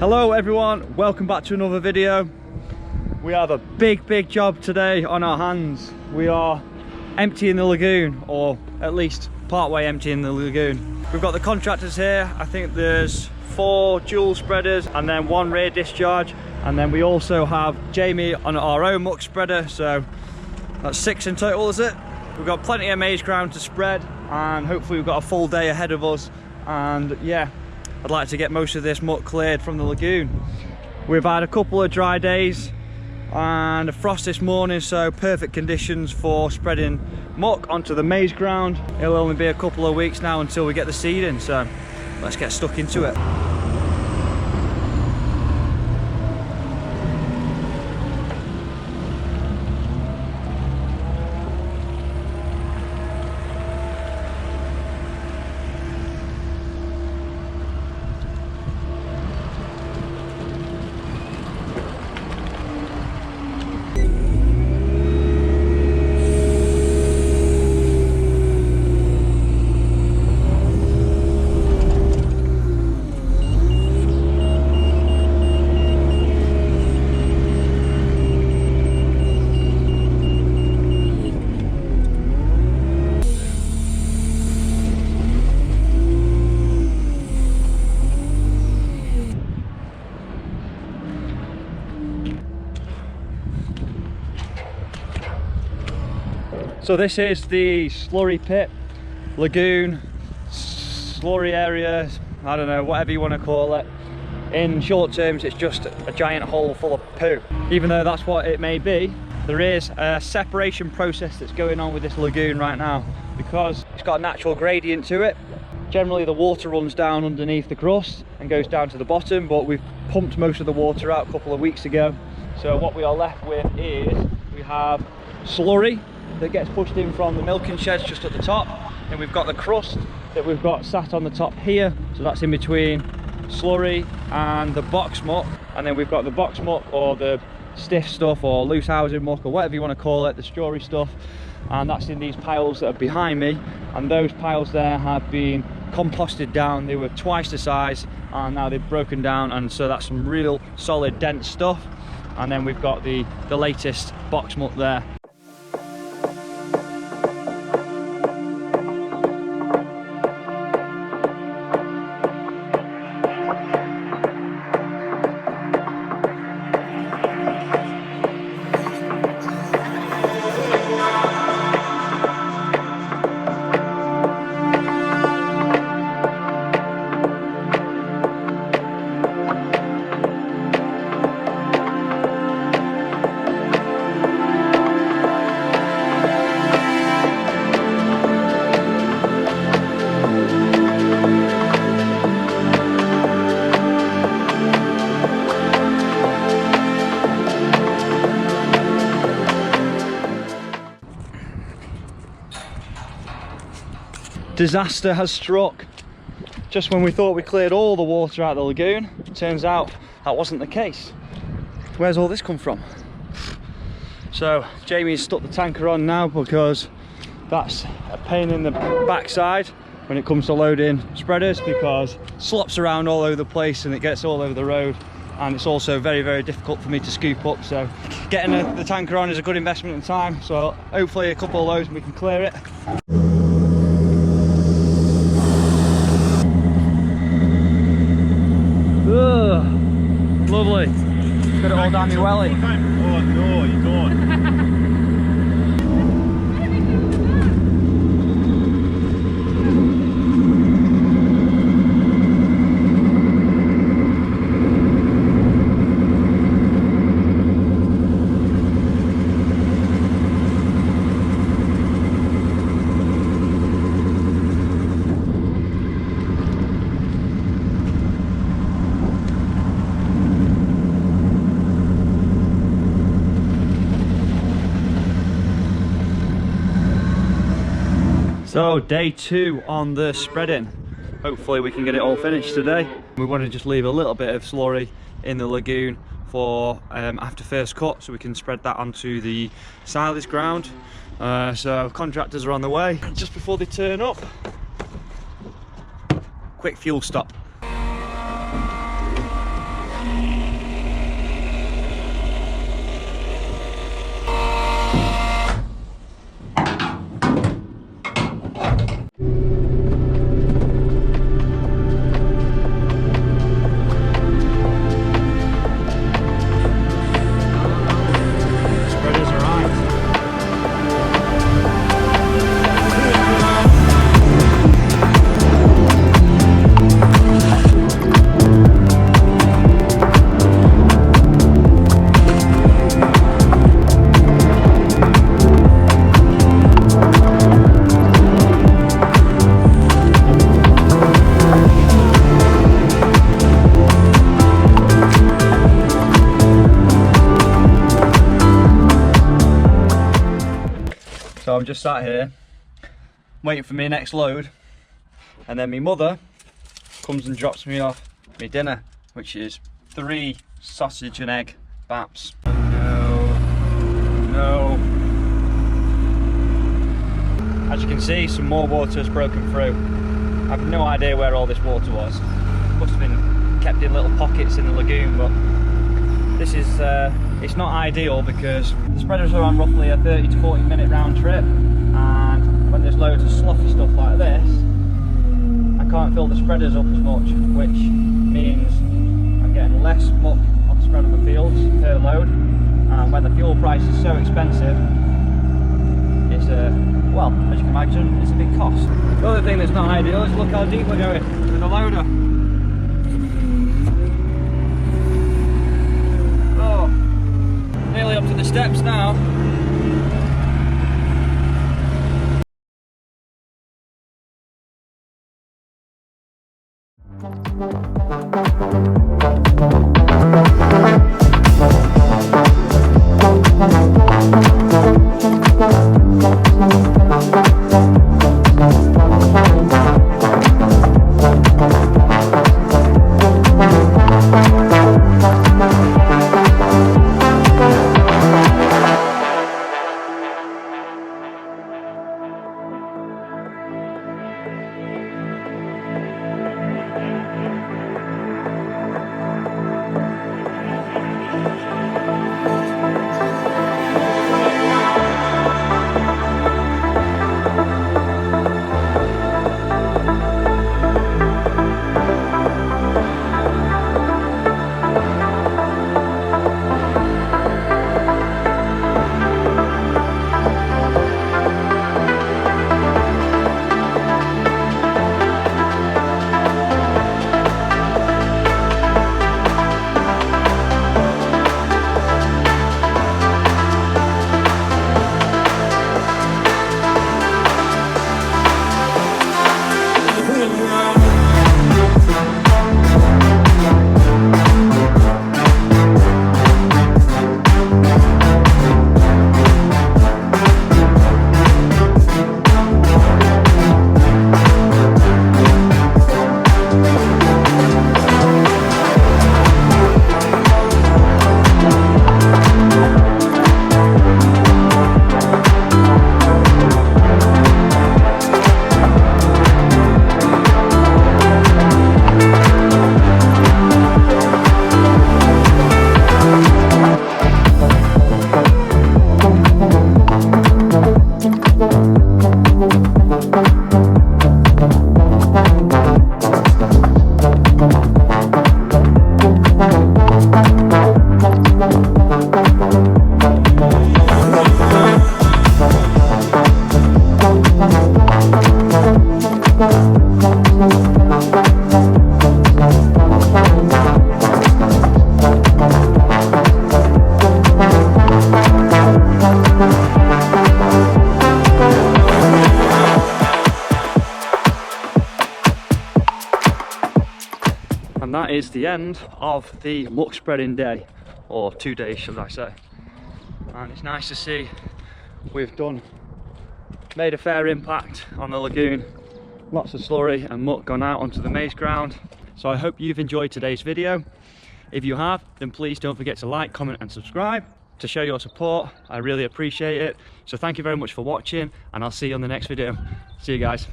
Hello everyone, welcome back to another video. We have a big job today on our hands. We are emptying the lagoon, or at least partway emptying the lagoon. We've got the contractors here. I think there's 4 dual spreaders and then 1 rear discharge, and then we also have Jamie on our own muck spreader, so that's 6 in total, is it? We've got plenty of maize ground to spread, and hopefully we've got a full day ahead of us. And yeah, I'd like to get most of this muck cleared from the lagoon. We've had a couple of dry days and a frost this morning, so perfect conditions for spreading muck onto the maize ground. It'll only be a couple of weeks now until we get the seed in, so let's get stuck into it. So this is the slurry pit, lagoon, slurry area, I don't know, whatever you want to call it. In short terms, it's just a giant hole full of poo. Even though that's what it may be, there is a separation process that's going on with this lagoon right now, because it's got a natural gradient to it. Generally the water runs down underneath the crust and goes down to the bottom, but we've pumped most of the water out a couple of weeks ago. So what we are left with is, we have slurry that gets pushed in from the milking sheds just at the top, and we've got the crust that we've got sat on the top here, so that's in between slurry and the box muck. And then we've got the box muck, or the stiff stuff, or loose housing muck, or whatever you want to call it, the strawy stuff, and that's in these piles that are behind me. And those piles there have been composted down. They were twice the size and now they've broken down, and so that's some real solid dense stuff. And then we've got the latest box muck there. Disaster has struck. Just when we thought we cleared all the water out of the lagoon, it turns out that wasn't the case. Where's all this come from? So Jamie's stuck the tanker on now, because that's a pain in the backside when it comes to loading spreaders, because it slops around all over the place and it gets all over the road, and it's also very difficult for me to scoop up. So getting the tanker on is a good investment in time, so hopefully a couple of loads and we can clear it. Ugh, lovely. Got it all down my welly. Oh no, you don't. So day 2 on the spreading. Hopefully we can get it all finished today. We want to just leave a little bit of slurry in the lagoon for after first cut, so we can spread that onto the silage ground. So contractors are on the way. Just before they turn up, quick fuel stop. So I'm just sat here waiting for my next load, and then my mother comes and drops me off my dinner, which is 3 sausage and egg baps. No. As you can see, some more water has broken through. I have no idea where all this water was. Must have been kept in little pockets in the lagoon, but this is it's not ideal because the spreaders are on roughly a 30 to 40 minute round trip, and when there's loads of sloughy stuff like this, I can't fill the spreaders up as much, which means I'm getting less muck on the spread of the fields per load, and when the fuel price is so expensive, it's well, as you can imagine, it's a big cost. The other thing that's not ideal is look how deep we're going with the loader. Oh, nearly up to the steps now. And that is the end of the muck spreading day, or 2 days should I say. And it's nice to see we've made a fair impact on the lagoon. Lots of slurry and muck gone out onto the maize ground. So I hope you've enjoyed today's video. If you have, then please don't forget to like, comment and subscribe to show your support. I really appreciate it. So thank you very much for watching, and I'll see you on the next video. See you guys.